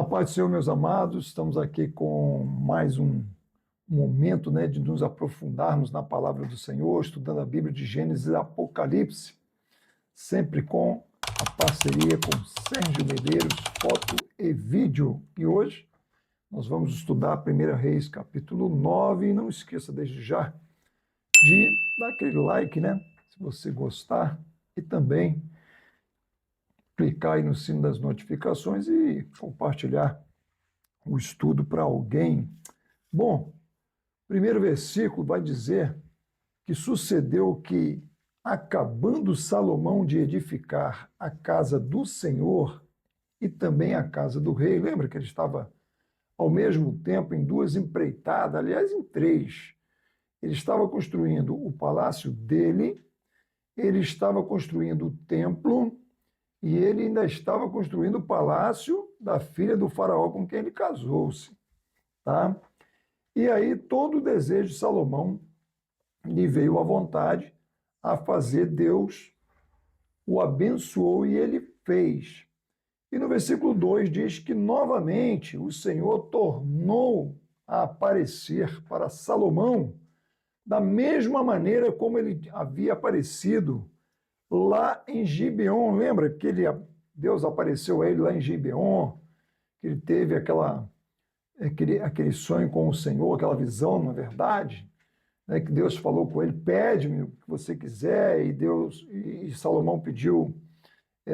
A paz do Senhor, meus amados, estamos aqui com mais um momento, de nos aprofundarmos na palavra do Senhor, estudando a Bíblia de Gênesis e Apocalipse, sempre com a parceria com Sérgio Medeiros, foto e vídeo. E hoje nós vamos estudar 1 Reis, capítulo 9, e não esqueça desde já de dar aquele like, se você gostar, e também clicar aí no sino das notificações e compartilhar o estudo para alguém. Bom, o primeiro versículo vai dizer que sucedeu que, acabando Salomão de edificar a casa do Senhor e também a casa do rei, lembra que ele estava ao mesmo tempo em duas empreitadas, aliás, em três. Ele estava construindo o palácio dele, ele estava construindo o templo e ele ainda estava construindo o palácio da filha do faraó com quem ele casou-se, tá? E aí todo o desejo de Salomão lhe veio à vontade a fazer. Deus o abençoou e ele fez. E no versículo 2 diz que novamente o Senhor tornou a aparecer para Salomão da mesma maneira como ele havia aparecido lá em Gibeon. Lembra que Deus apareceu a ele lá em Gibeon, que ele teve aquele sonho com o Senhor, aquela visão, na verdade, que Deus falou com ele: pede-me o que você quiser, e Salomão pediu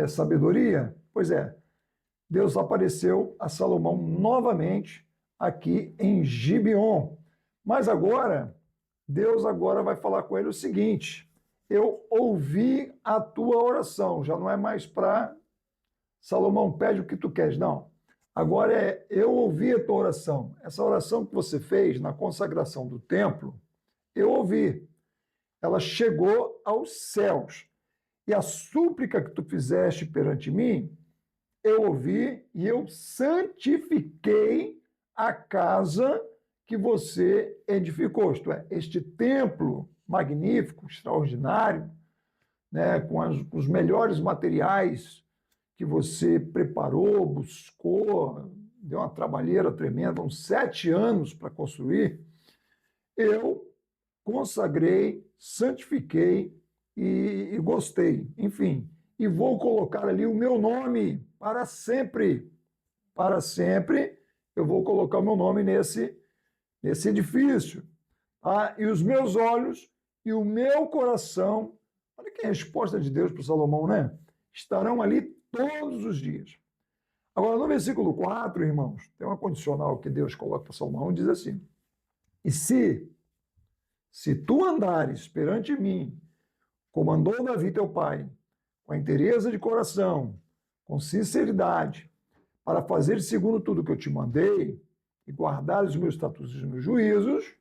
sabedoria. Pois é, Deus apareceu a Salomão novamente aqui em Gibeon. Mas agora, Deus vai falar com ele o seguinte: eu ouvi a tua oração. Já não é mais para Salomão, pede o que tu queres, não. Agora eu ouvi a tua oração. Essa oração que você fez na consagração do templo, eu ouvi. Ela chegou aos céus. E a súplica que tu fizeste perante mim, eu ouvi e eu santifiquei a casa que você edificou. Isto é, este templo magnífico, extraordinário, com os melhores materiais que você preparou, buscou, deu uma trabalheira tremenda, uns 7 anos para construir. Eu consagrei, santifiquei e gostei, enfim, e vou colocar ali o meu nome para sempre. Para sempre eu vou colocar o meu nome nesse edifício. Tá? E os meus olhos e o meu coração, olha que resposta de Deus para Salomão, estarão ali todos os dias. Agora, no versículo 4, irmãos, tem uma condicional que Deus coloca para Salomão e diz assim: e se tu andares perante mim, como andou Davi teu pai, com a inteireza de coração, com sinceridade, para fazer segundo tudo que eu te mandei, e guardares os meus estatutos e os meus juízos,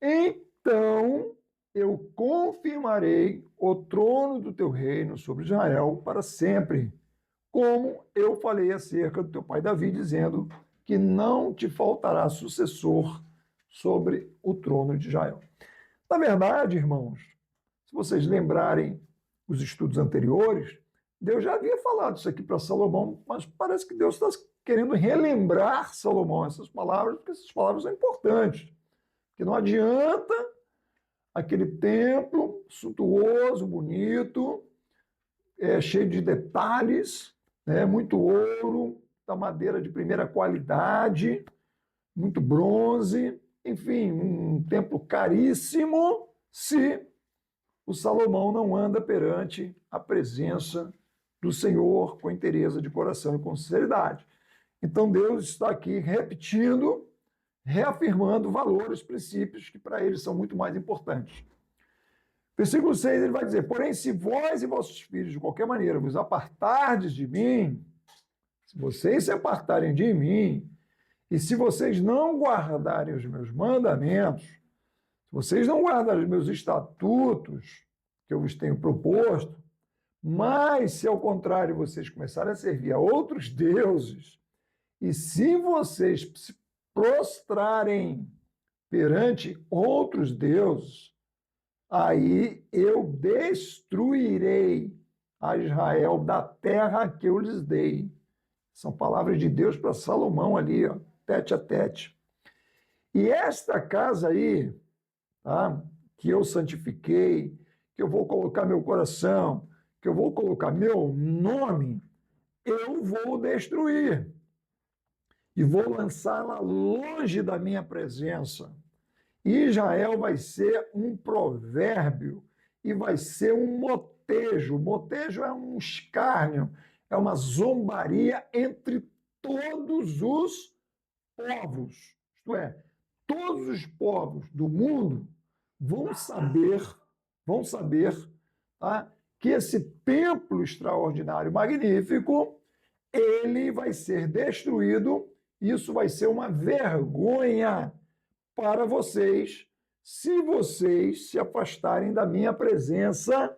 então eu confirmarei o trono do teu reino sobre Israel para sempre, como eu falei acerca do teu pai Davi, dizendo que não te faltará sucessor sobre o trono de Israel. Na verdade, irmãos, se vocês lembrarem os estudos anteriores, Deus já havia falado isso aqui para Salomão, mas parece que Deus está querendo relembrar Salomão essas palavras, porque essas palavras são importantes. Porque não adianta aquele templo suntuoso, bonito, cheio de detalhes, muito ouro, da madeira de primeira qualidade, muito bronze, enfim, um templo caríssimo, se o Salomão não anda perante a presença do Senhor com inteireza de coração e com sinceridade. Então Deus está aqui repetindo, reafirmando valores, princípios que para ele são muito mais importantes. Versículo 6, ele vai dizer: porém, se vós e vossos filhos de qualquer maneira vos apartardes de mim, se vocês se apartarem de mim, e se vocês não guardarem os meus mandamentos, se vocês não guardarem os meus estatutos que eu vos tenho proposto, mas se ao contrário vocês começarem a servir a outros deuses, e se vocês se prostrarem perante outros deuses, aí eu destruirei a Israel da terra que eu lhes dei. São palavras de Deus para Salomão ali, ó, tete a tete. E esta casa aí, tá, que eu santifiquei, que eu vou colocar meu coração, que eu vou colocar meu nome, eu vou destruir e vou lançá-la longe da minha presença. Israel vai ser um provérbio e vai ser um motejo. Motejo é um escárnio, é uma zombaria entre todos os povos. Isto é, todos os povos do mundo vão saber, tá, que esse templo extraordinário, magnífico, ele vai ser destruído. Isso vai ser uma vergonha para vocês, se vocês se afastarem da minha presença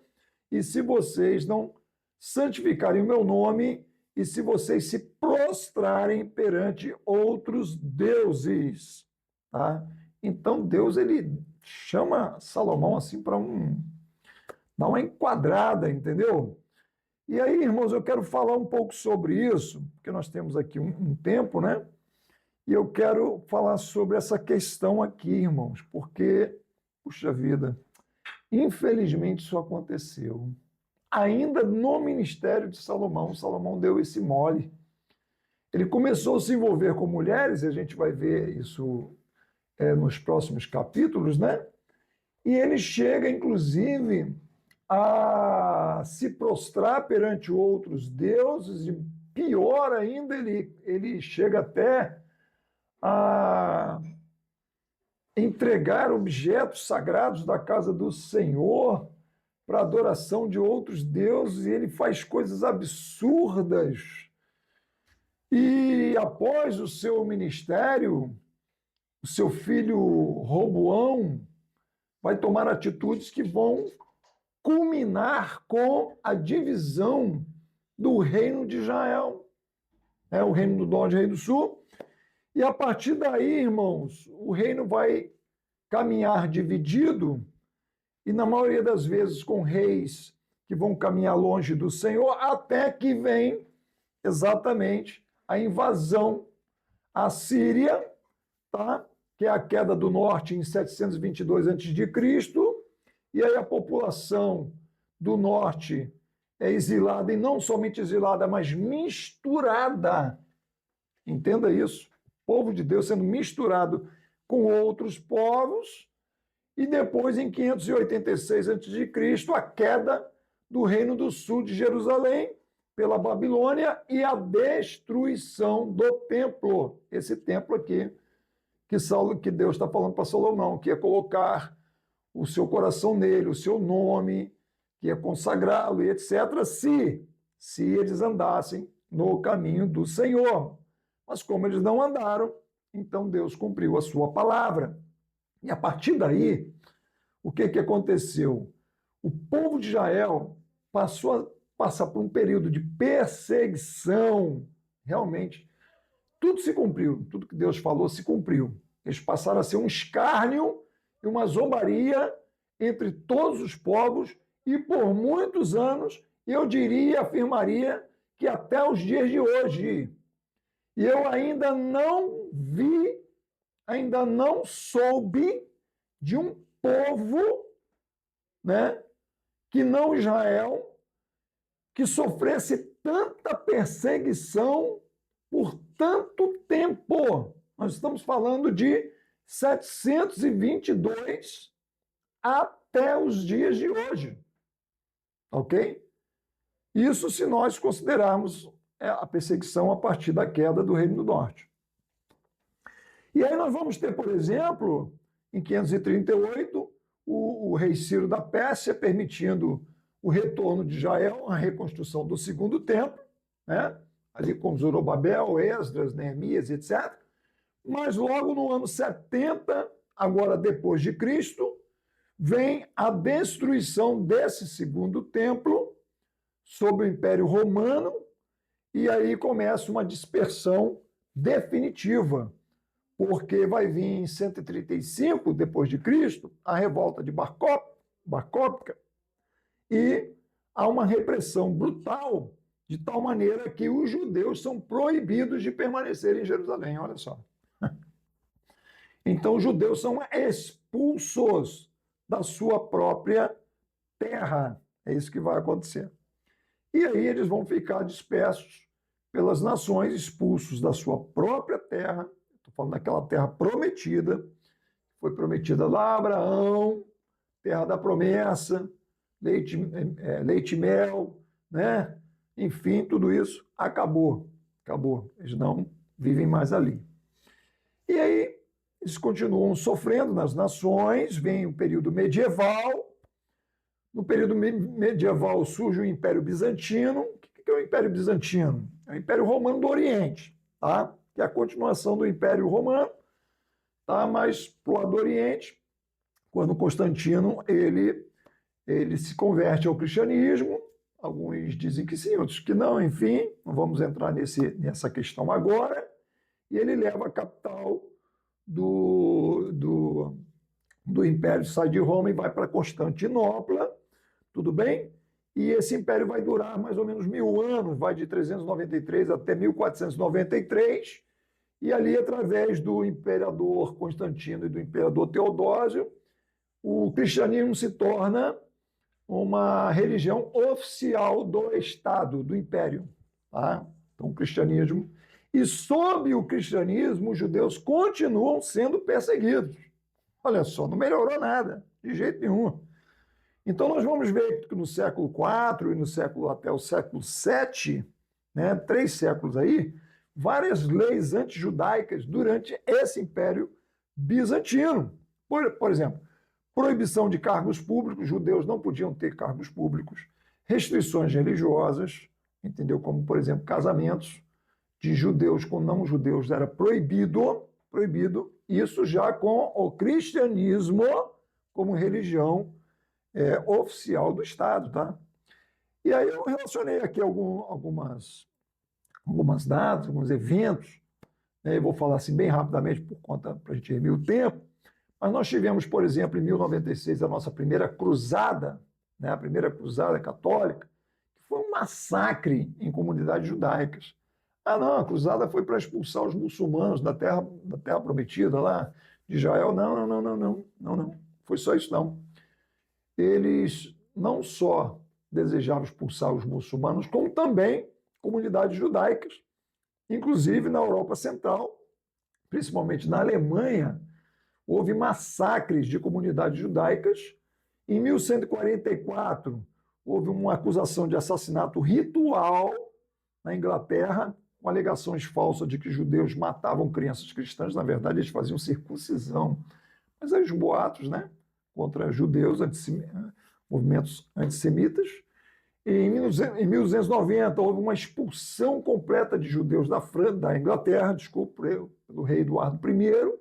e se vocês não santificarem o meu nome e se vocês se prostrarem perante outros deuses. Tá? Então Deus ele chama Salomão assim para dar uma enquadrada, entendeu? E aí, irmãos, eu quero falar um pouco sobre isso, porque nós temos aqui um tempo, né? E eu quero falar sobre essa questão aqui, irmãos, porque, puxa vida, infelizmente isso aconteceu. Ainda no ministério de Salomão, Salomão deu esse mole. Ele começou a se envolver com mulheres, e a gente vai ver isso nos próximos capítulos, né? E ele chega, inclusive, a se prostrar perante outros deuses, e pior ainda, ele chega até a entregar objetos sagrados da casa do Senhor para adoração de outros deuses, e ele faz coisas absurdas. E após o seu ministério, o seu filho Roboão vai tomar atitudes que vão culminar com a divisão do reino de Israel. O reino do norte e o reino do sul. E a partir daí, irmãos, o reino vai caminhar dividido, e na maioria das vezes com reis que vão caminhar longe do Senhor, até que vem exatamente a invasão à Síria, tá? Que é a queda do norte em 722 a.C., e aí a população do norte é exilada, e não somente exilada, mas misturada. Entenda isso. O povo de Deus sendo misturado com outros povos, e depois, em 586 a.C., a queda do reino do sul de Jerusalém pela Babilônia e a destruição do templo. Esse templo aqui que Deus está falando para Salomão, que é colocar o seu coração nele, o seu nome, que é consagrá-lo e etc., se eles andassem no caminho do Senhor. Mas como eles não andaram, então Deus cumpriu a sua palavra. E a partir daí, o que aconteceu? O povo de Israel passou a passar por um período de perseguição. Realmente, tudo se cumpriu, tudo que Deus falou se cumpriu. Eles passaram a ser um escárnio e uma zombaria entre todos os povos, e por muitos anos, eu diria, afirmaria, que até os dias de hoje. E eu ainda não vi, ainda não soube de um povo, né, que não Israel, que sofresse tanta perseguição por tanto tempo. Nós estamos falando de 722 até os dias de hoje. Ok? Isso se nós considerarmos a perseguição a partir da queda do Reino do Norte. E aí nós vamos ter, por exemplo, em 538, o rei Ciro da Pérsia permitindo o retorno de Israel, a reconstrução do segundo templo, né? Ali com Zorobabel, Esdras, Neemias, etc. Mas logo no ano 70, agora depois de Cristo, vem a destruição desse segundo templo sob o Império Romano, e aí começa uma dispersão definitiva, porque vai vir em 135 depois de Cristo a revolta de Bar Kokhba, e há uma repressão brutal de tal maneira que os judeus são proibidos de permanecer em Jerusalém, olha só. Então, os judeus são expulsos da sua própria terra. É isso que vai acontecer. E aí eles vão ficar dispersos pelas nações, expulsos da sua própria terra. Estou falando daquela terra prometida, foi prometida lá a Abraão, terra da promessa, leite e mel, né? Enfim, tudo isso acabou. Acabou. Eles não vivem mais ali. E aí eles continuam sofrendo nas nações, vem o período medieval. No período medieval surge o Império Bizantino. O que é o Império Bizantino? É o Império Romano do Oriente, tá? Que é a continuação do Império Romano, tá? Mas para o lado do Oriente, quando Constantino ele se converte ao cristianismo. Alguns dizem que sim, outros que não, enfim, não vamos entrar nessa questão agora. E ele leva a capital do Império, sai de Roma e vai para Constantinopla, tudo bem? E esse império vai durar mais ou menos 1000 anos, vai de 393 até 1493, e ali, através do imperador Constantino e do imperador Teodósio, o cristianismo se torna uma religião oficial do Estado, do Império. Tá? Então, o cristianismo. E sob o cristianismo, os judeus continuam sendo perseguidos. Olha só, não melhorou nada, de jeito nenhum. Então, nós vamos ver que no século IV e no século até o século VII, né, 3 séculos aí, várias leis antijudaicas durante esse Império Bizantino. Por exemplo, proibição de cargos públicos, judeus não podiam ter cargos públicos, restrições religiosas, entendeu? Como, por exemplo, casamentos de judeus com não-judeus era proibido, isso já com o cristianismo como religião oficial do Estado, tá? E aí eu relacionei aqui algumas datas, alguns eventos, né? Eu vou falar assim bem rapidamente por conta para a gente remir o tempo. Mas nós tivemos, por exemplo, em 1096, a nossa primeira cruzada, né, a primeira cruzada católica, que foi um massacre em comunidades judaicas. Ah, não, a cruzada foi para expulsar os muçulmanos da terra prometida lá, de Israel. Não, não, não, não, não, não. Foi só isso, não. Eles não só desejavam expulsar os muçulmanos, como também comunidades judaicas, inclusive na Europa Central, principalmente na Alemanha, houve massacres de comunidades judaicas. Em 1144, houve uma acusação de assassinato ritual na Inglaterra, com alegações falsas de que judeus matavam crianças cristãs. Na verdade, eles faziam circuncisão. Mas aí os boatos, né, contra judeus, movimentos antissemitas. E em 1290, houve uma expulsão completa de judeus da Inglaterra, desculpa, pelo rei Eduardo I.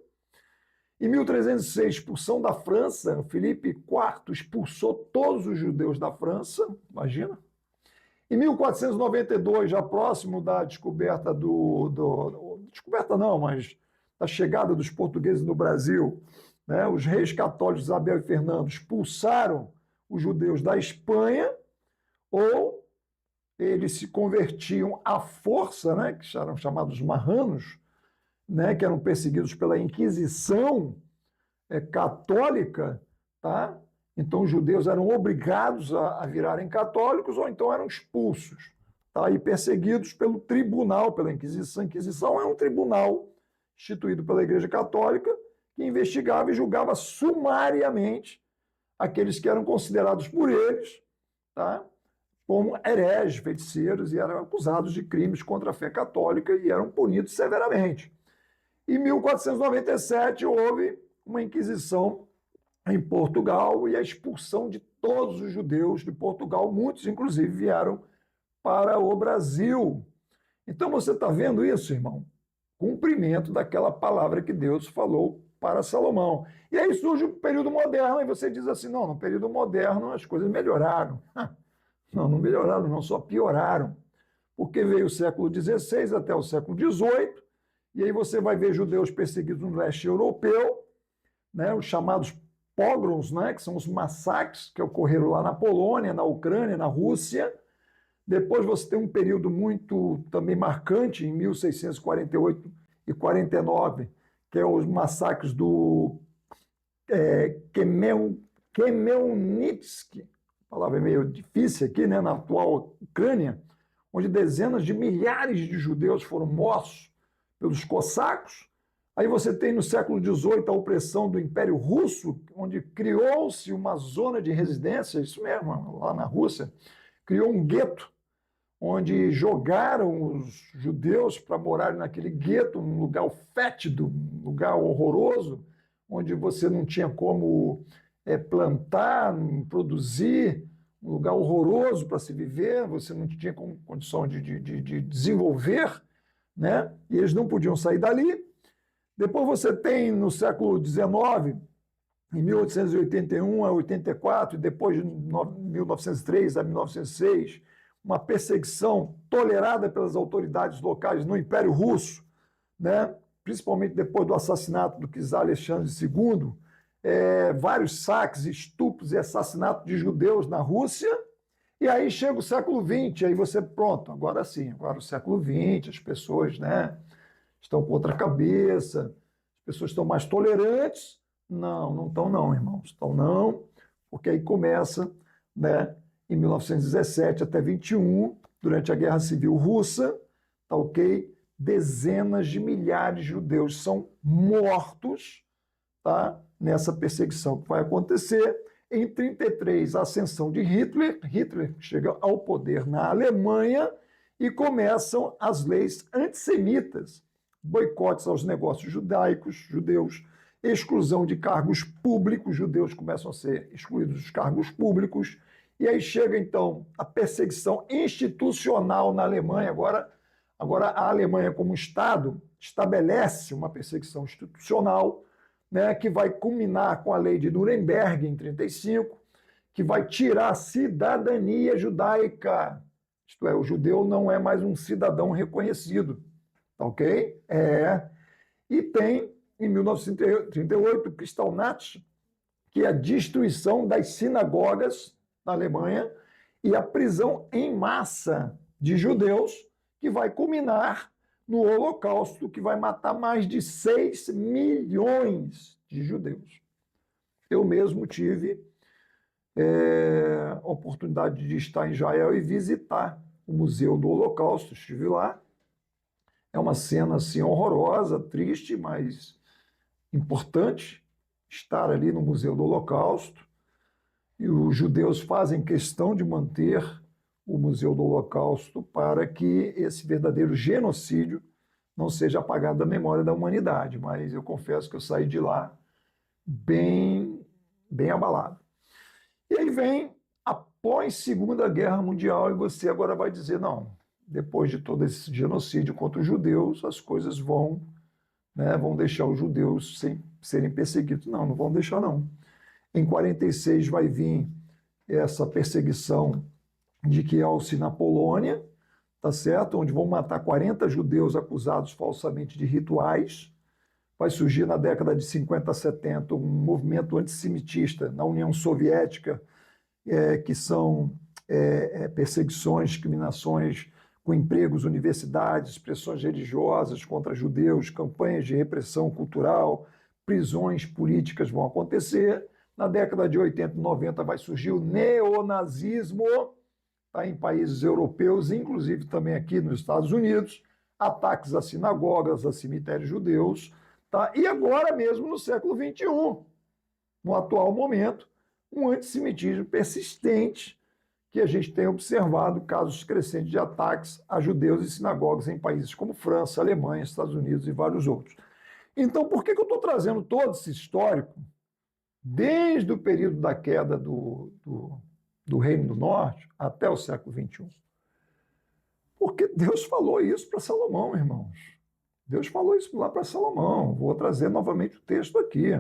Em 1306, expulsão da França, Filipe IV expulsou todos os judeus da França, imagina. Em 1492, já próximo da descoberta descoberta não, mas da chegada dos portugueses no Brasil, né, os reis católicos Isabel e Fernando expulsaram os judeus da Espanha, ou eles se convertiam à força, né, que eram chamados marranos, né, que eram perseguidos pela Inquisição católica, tá? Então os judeus eram obrigados a virarem católicos ou então eram expulsos, tá? E perseguidos pelo tribunal, pela Inquisição. A Inquisição é um tribunal instituído pela Igreja Católica que investigava e julgava sumariamente aqueles que eram considerados por eles, tá, como hereges, feiticeiros, e eram acusados de crimes contra a fé católica e eram punidos severamente. Em 1497 houve uma inquisição em Portugal e a expulsão de todos os judeus de Portugal, muitos inclusive vieram para o Brasil. Então você está vendo isso, irmão? Cumprimento daquela palavra que Deus falou para Salomão. E aí surge o período moderno e você diz assim, não, no período moderno as coisas melhoraram. Não, não melhoraram, não, só pioraram. Porque veio o século XVI até o século XVIII, e aí você vai ver judeus perseguidos no leste europeu, né, os chamados pogroms, né, que são os massacres que ocorreram lá na Polônia, na Ucrânia, na Rússia, Depois você tem um período muito também marcante, em 1648 e 49, que é os massacres do Khmelnytsk, a palavra é meio difícil aqui, né, na atual Ucrânia, onde dezenas de milhares de judeus foram mortos pelos cossacos. Aí você tem no século XVIII a opressão do Império Russo, onde criou-se uma zona de residência, isso mesmo, lá na Rússia, criou um gueto, onde jogaram os judeus para morarem naquele gueto, um lugar fétido, um lugar horroroso, onde você não tinha como plantar, produzir, um lugar horroroso para se viver, você não tinha condição de desenvolver, né? E eles não podiam sair dali. Depois você tem, no século XIX, em 1881 a 84, e depois de 1903 a 1906, uma perseguição tolerada pelas autoridades locais no Império Russo, né? Principalmente depois do assassinato do czar Alexandre II, vários saques, estupros e assassinatos de judeus na Rússia. E aí chega o século XX, aí você, pronto, agora sim, agora o século XX, as pessoas, né, estão com outra cabeça, as pessoas estão mais tolerantes. Não, não estão não, irmãos, estão não, porque aí começa, né, em 1917 até 21, durante a Guerra Civil Russa, tá ok? Dezenas de milhares de judeus são mortos, tá, nessa perseguição que vai acontecer. Em 33, a ascensão de Hitler. Hitler chega ao poder na Alemanha e começam as leis antissemitas, boicotes aos negócios judeus, exclusão de cargos públicos, judeus começam a ser excluídos dos cargos públicos, e aí chega, então, a perseguição institucional na Alemanha. Agora a Alemanha, como Estado, estabelece uma perseguição institucional, né, que vai culminar com a lei de Nuremberg, em 1935, que vai tirar a cidadania judaica. Isto é, o judeu não é mais um cidadão reconhecido. Tá ok? E tem, em 1938, Kristallnacht, que é a destruição das sinagogas na Alemanha e a prisão em massa de judeus, que vai culminar no Holocausto, que vai matar mais de 6 milhões de judeus. Eu mesmo tive a oportunidade de estar em Israel e visitar o Museu do Holocausto, estive lá. É uma cena assim horrorosa, triste, mas importante estar ali no Museu do Holocausto. E os judeus fazem questão de manter o Museu do Holocausto para que esse verdadeiro genocídio não seja apagado da memória da humanidade. Mas eu confesso que eu saí de lá bem, bem abalado. E aí vem após Segunda Guerra Mundial e você agora vai dizer, não, depois de todo esse genocídio contra os judeus, as coisas vão deixar os judeus sem serem perseguidos. Não, não vão deixar, não. Em 46 vai vir essa perseguição de Kielce na Polônia, tá certo? Onde vão matar 40 judeus acusados falsamente de rituais. Vai surgir na década de 50 a 70 um movimento antissemitista na União Soviética, que são perseguições, discriminações com empregos, universidades, pressões religiosas contra judeus, campanhas de repressão cultural, prisões políticas vão acontecer. Na década de 80 e 90 vai surgir o neonazismo, tá, em países europeus, inclusive também aqui nos Estados Unidos, ataques a sinagogas, a cemitérios judeus, tá? E agora mesmo no século XXI, no atual momento, um antissemitismo persistente que a gente tem observado casos crescentes de ataques a judeus e sinagogas em países como França, Alemanha, Estados Unidos e vários outros. Então, por que eu estou trazendo todo esse histórico desde o período da queda do Reino do Norte até o século XXI? Porque Deus falou isso para Salomão, irmãos. Deus falou isso lá para Salomão. Vou trazer novamente o texto aqui.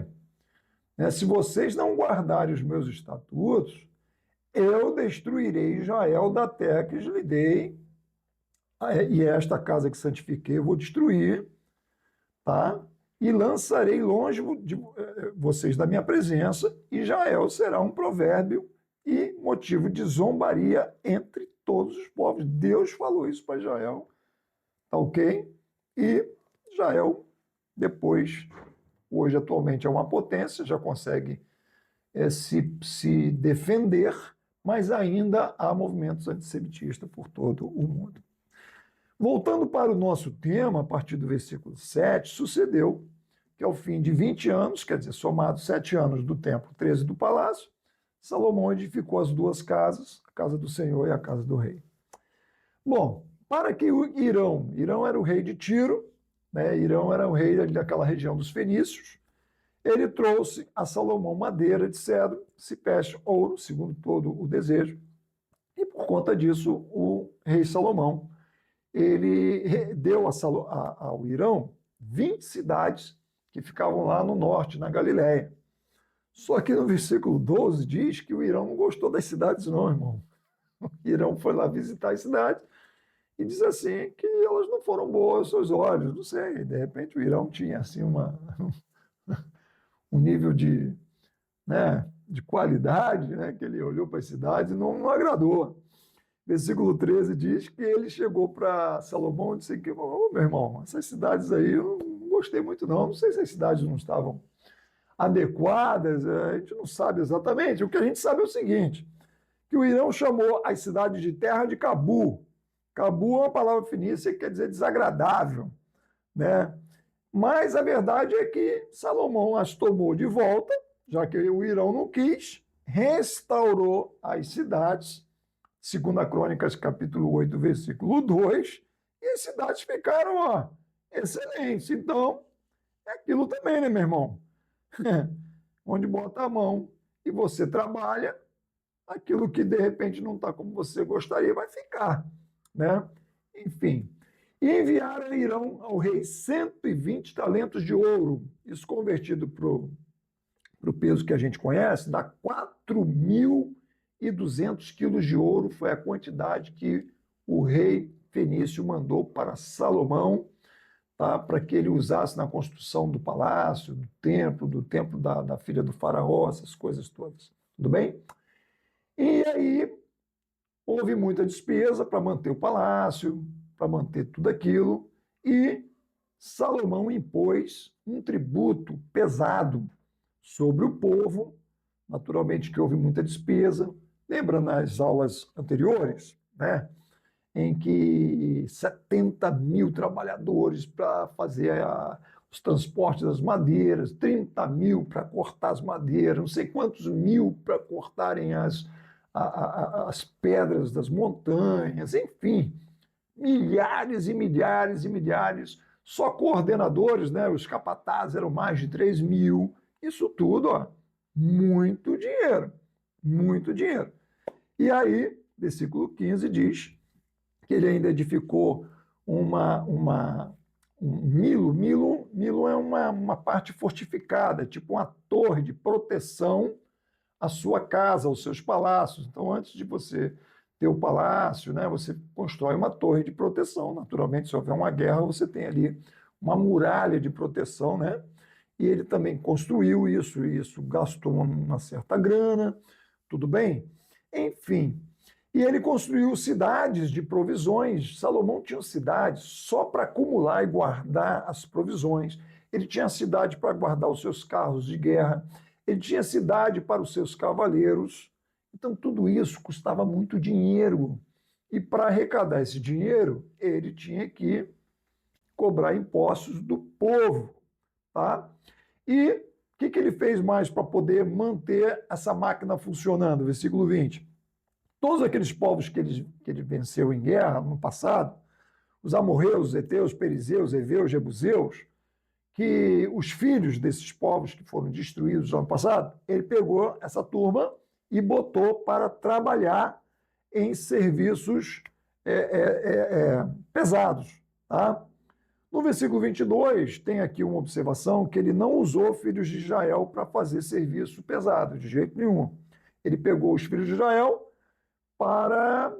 Se vocês não guardarem os meus estatutos, eu destruirei Israel da terra que lhe dei, e esta casa que santifiquei eu vou destruir, tá? E lançarei longe de vocês da minha presença, e Israel será um provérbio e motivo de zombaria entre todos os povos. Deus falou isso para Israel, tá ok? E Israel, depois, hoje atualmente é uma potência, já consegue se defender, mas ainda há movimentos antissemitistas por todo o mundo. Voltando para o nosso tema, a partir do versículo 7, sucedeu que ao fim de 20 anos, quer dizer, somados 7 anos do templo, 13 do palácio, Salomão edificou as duas casas, a casa do Senhor e a casa do rei. Bom, para que o Irão era o rei de Tiro, né? Irão era o rei daquela região dos fenícios, ele trouxe a Salomão madeira de cedro, cipreste, ouro, segundo todo o desejo, e por conta disso o rei Salomão ele deu ao Irão 20 cidades que ficavam lá no norte, na Galiléia. Só que no versículo 12 diz que o Irão não gostou das cidades não, irmão. O Irão foi lá visitar as cidades e diz assim que elas não foram boas aos seus olhos, não sei, de repente o Irão tinha assim um nível de qualidade, né, que ele olhou para as cidades e não agradou. Versículo 13 diz que ele chegou para Salomão e disse que, oh, meu irmão, essas cidades aí eu não gostei muito não sei se as cidades não estavam adequadas, a gente não sabe exatamente. O que a gente sabe é o seguinte, que o Irão chamou as cidades de terra de Cabu. Cabu é uma palavra fenícia que quer dizer desagradável, né? Mas a verdade é que Salomão as tomou de volta, já que o Irão não quis, restaurou as cidades, segundo a Crônicas, capítulo 8, versículo 2, e as cidades ficaram excelentes. Então, é aquilo também, né, meu irmão? Onde bota a mão e você trabalha, aquilo que de repente não está como você gostaria vai ficar, né? Enfim. E enviaram a Irão ao rei 120 talentos de ouro, isso convertido para o peso que a gente conhece, dá 4.200 quilos de ouro, foi a quantidade que o rei fenício mandou para Salomão, tá, para que ele usasse na construção do palácio, do templo da filha do faraó, essas coisas todas. Tudo bem? E aí houve muita despesa para manter o palácio, para manter tudo aquilo, e Salomão impôs um tributo pesado sobre o povo, naturalmente que houve muita despesa. Lembra nas aulas anteriores, né, em que 70 mil trabalhadores para fazer os transportes das madeiras, 30 mil para cortar as madeiras, não sei quantos mil para cortarem as pedras das montanhas, enfim, milhares e milhares e milhares, só coordenadores, né, os capatazes eram mais de 3 mil, isso tudo, muito dinheiro, muito dinheiro. E aí, versículo 15 diz que ele ainda edificou um milo. Milo é uma parte fortificada, tipo uma torre de proteção à sua casa, aos seus palácios. Então, antes de você ter o palácio, né, você constrói uma torre de proteção. Naturalmente, se houver uma guerra, você tem ali uma muralha de proteção, né? E ele também construiu isso, e isso gastou uma certa grana, tudo bem? Enfim, e ele construiu cidades de provisões. Salomão tinha cidades só para acumular e guardar as provisões. Ele tinha cidade para guardar os seus carros de guerra. Ele tinha cidade para os seus cavaleiros. Então, tudo isso custava muito dinheiro. E para arrecadar esse dinheiro, ele tinha que cobrar impostos do povo. Tá? E o que ele fez mais para poder manter essa máquina funcionando? Versículo 20. Todos aqueles povos que ele venceu em guerra no passado, os amorreus, os heteus, perizeus, heveus, jebuseus, que os filhos desses povos que foram destruídos no ano passado, ele pegou essa turma e botou para trabalhar em serviços pesados. Tá? No versículo 22, tem aqui uma observação que ele não usou filhos de Israel para fazer serviço pesado, de jeito nenhum. Ele pegou os filhos de Israel para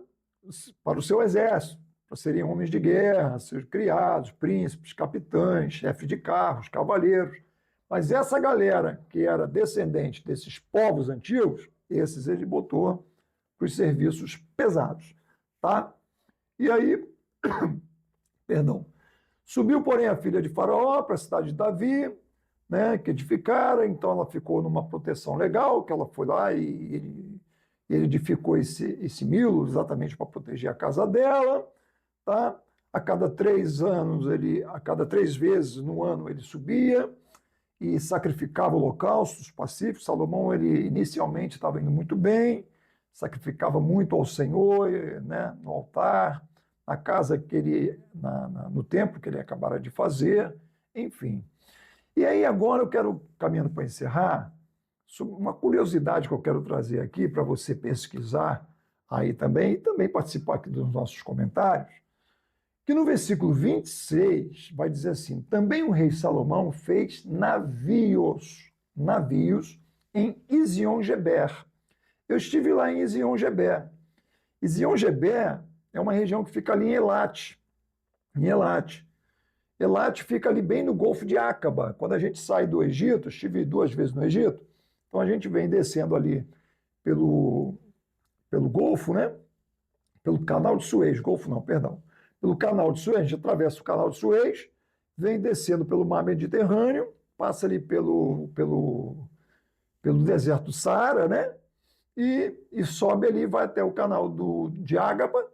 o seu exército, para serem homens de guerra, ser criados, príncipes, capitães, chefes de carros, cavaleiros. Mas essa galera que era descendente desses povos antigos, esses ele botou para os serviços pesados. tá? E aí, perdão, subiu, porém, a filha de Faraó para a cidade de Davi, né, que edificara, então ela ficou numa proteção legal, que ela foi lá e ele edificou esse Milo exatamente para proteger a casa dela, tá? A cada 3 anos, a cada 3 vezes no ano ele subia e sacrificava holocaustos pacíficos. Salomão, ele inicialmente estava indo muito bem, sacrificava muito ao Senhor, né, no altar, na casa que ele, no templo que ele acabara de fazer, enfim. E aí agora eu quero, caminhando para encerrar, uma curiosidade que eu quero trazer aqui para você pesquisar aí também, e também participar aqui dos nossos comentários, que no versículo 26 vai dizer assim: também o rei Salomão fez navios em Ezion-Geber. Eu estive lá em Ezion-Geber. Ezion-Geber é uma região que fica ali em Elat. Em Elat. Elat fica ali bem no Golfo de Aqaba. Quando a gente sai do Egito, estive 2 vezes no Egito, então a gente vem descendo ali pelo Golfo, né? Pelo Canal de Suez, Golfo não, perdão. Pelo Canal de Suez, a gente atravessa o Canal de Suez, vem descendo pelo Mar Mediterrâneo, passa ali pelo deserto do Saara, né? E sobe ali, vai até o canal de Ágaba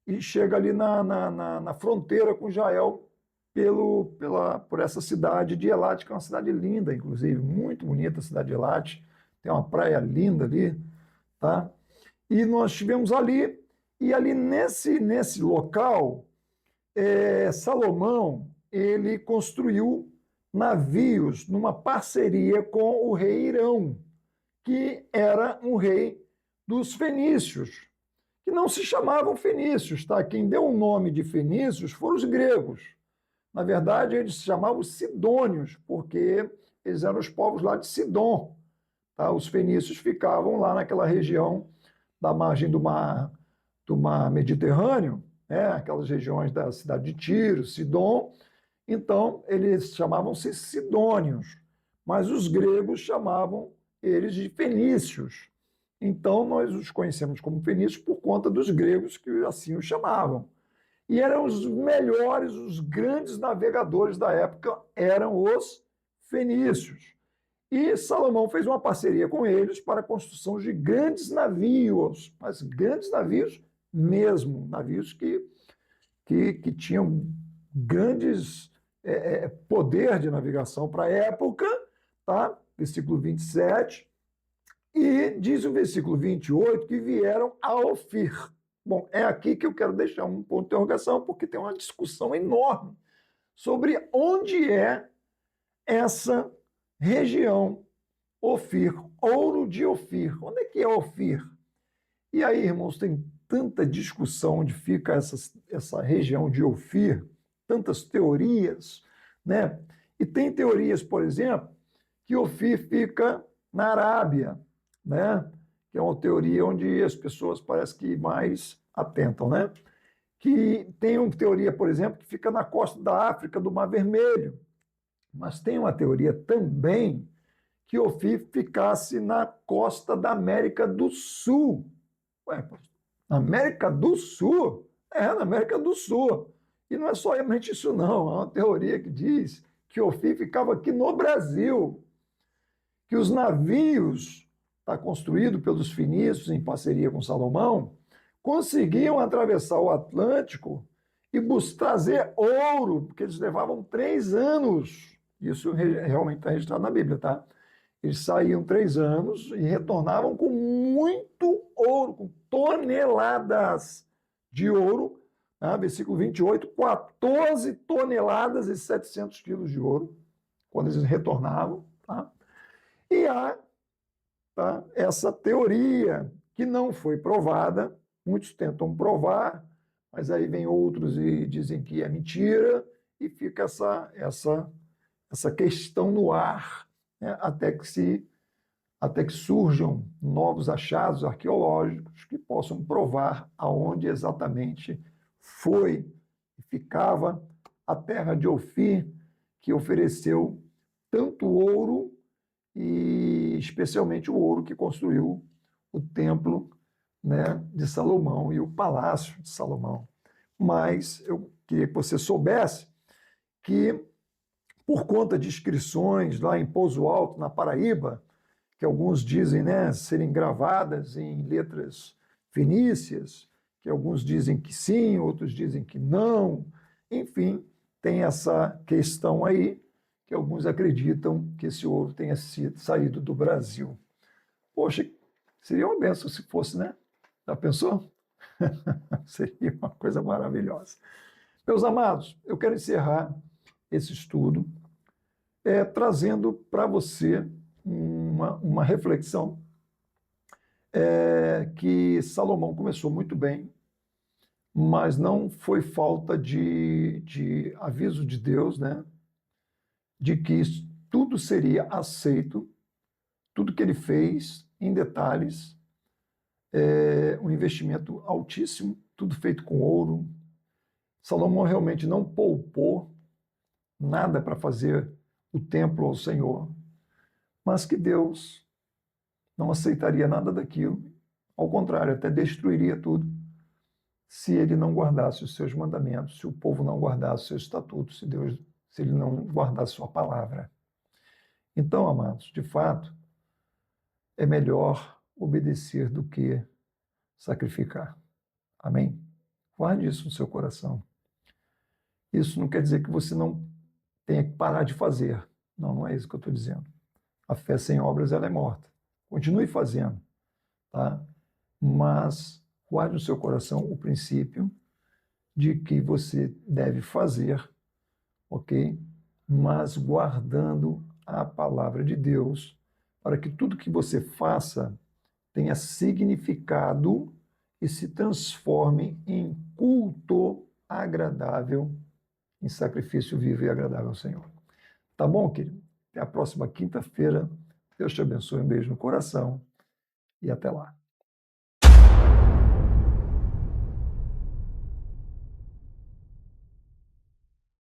e chega ali na fronteira com Israel por essa cidade de Elat, que é uma cidade linda, inclusive, muito bonita a cidade de Elat, tem uma praia linda ali, tá? E nós estivemos ali, e ali nesse local, Salomão, ele construiu navios numa parceria com o rei Irão, que era um rei dos fenícios, que não se chamavam fenícios, tá? Quem deu o nome de fenícios foram os gregos. Na verdade, eles se chamavam sidônios, porque eles eram os povos lá de Sidom, tá? Os fenícios ficavam lá naquela região da margem do mar Mediterrâneo, né? Aquelas regiões da cidade de Tiro, Sidom. Então, eles chamavam-se sidônios, mas os gregos chamavam eles de fenícios. Então, nós os conhecemos como fenícios por conta dos gregos que assim os chamavam. E eram os melhores, os grandes navegadores da época, eram os fenícios. E Salomão fez uma parceria com eles para a construção de grandes navios, mas grandes navios mesmo, navios que tinham grandes poder de navegação para a época, tá? Versículo 27. E diz o versículo 28 que vieram a Ofir. Bom, é aqui que eu quero deixar um ponto de interrogação, porque tem uma discussão enorme sobre onde é essa região Ofir, ouro de Ofir. Onde é que é Ofir? E aí, irmãos, tem tanta discussão onde fica essa região de Ofir, tantas teorias, né? E tem teorias, por exemplo, que Ofir fica na Arábia, né? Que é uma teoria onde as pessoas parece que mais atentam, né? Que tem uma teoria, por exemplo, que fica na costa da África, do Mar Vermelho, mas tem uma teoria também que Ofir ficasse na costa da América do Sul. Ué, na América do Sul? Na América do Sul. E não é somente isso, não. Há uma teoria que diz que Ofir ficava aqui no Brasil, que os navios, está construído pelos fenícios em parceria com Salomão, conseguiam atravessar o Atlântico e trazer ouro, porque eles levavam 3 anos. Isso realmente está registrado na Bíblia, tá? Eles saíam 3 anos e retornavam com muito ouro, com toneladas de ouro. Tá? Versículo 28, 14 toneladas e 700 quilos de ouro, quando eles retornavam. Tá? E há essa teoria que não foi provada, muitos tentam provar, mas aí vem outros e dizem que é mentira, e fica essa questão no ar, né, até que surjam novos achados arqueológicos que possam provar aonde exatamente foi e ficava a terra de Ofir, que ofereceu tanto ouro e especialmente o ouro que construiu o templo né, de Salomão e o palácio de Salomão. Mas eu queria que você soubesse que, por conta de inscrições lá em Pouso Alto, na Paraíba, que alguns dizem, né, serem gravadas em letras fenícias, que alguns dizem que sim, outros dizem que não. Enfim, tem essa questão aí, que alguns acreditam que esse ouro tenha saído do Brasil. Poxa, seria uma benção se fosse, né? Já pensou? Seria uma coisa maravilhosa. Meus amados, eu quero encerrar esse estudo trazendo para você uma reflexão que Salomão começou muito bem, mas não foi falta de aviso de Deus, né? De que tudo seria aceito, tudo que ele fez em detalhes, um investimento altíssimo, tudo feito com ouro. Salomão realmente não poupou nada para fazer o templo ao Senhor, mas que Deus não aceitaria nada daquilo, ao contrário, até destruiria tudo, se ele não guardasse os seus mandamentos, se o povo não guardasse os seus estatutos, se ele não guardasse sua palavra. Então, amados, de fato, é melhor obedecer do que sacrificar. Amém? Guarde isso no seu coração. Isso não quer dizer que você não tenha que parar de fazer. Não, não é isso que eu estou dizendo. A fé sem obras, ela é morta. Continue fazendo, tá? Mas guarde no seu coração o princípio de que você deve fazer, ok? Mas guardando a palavra de Deus, para que tudo que você faça tenha significado e se transforme em culto agradável, em sacrifício vivo e agradável ao Senhor. Tá bom, querido? Até a próxima quinta-feira. Deus te abençoe, um beijo no coração e até lá.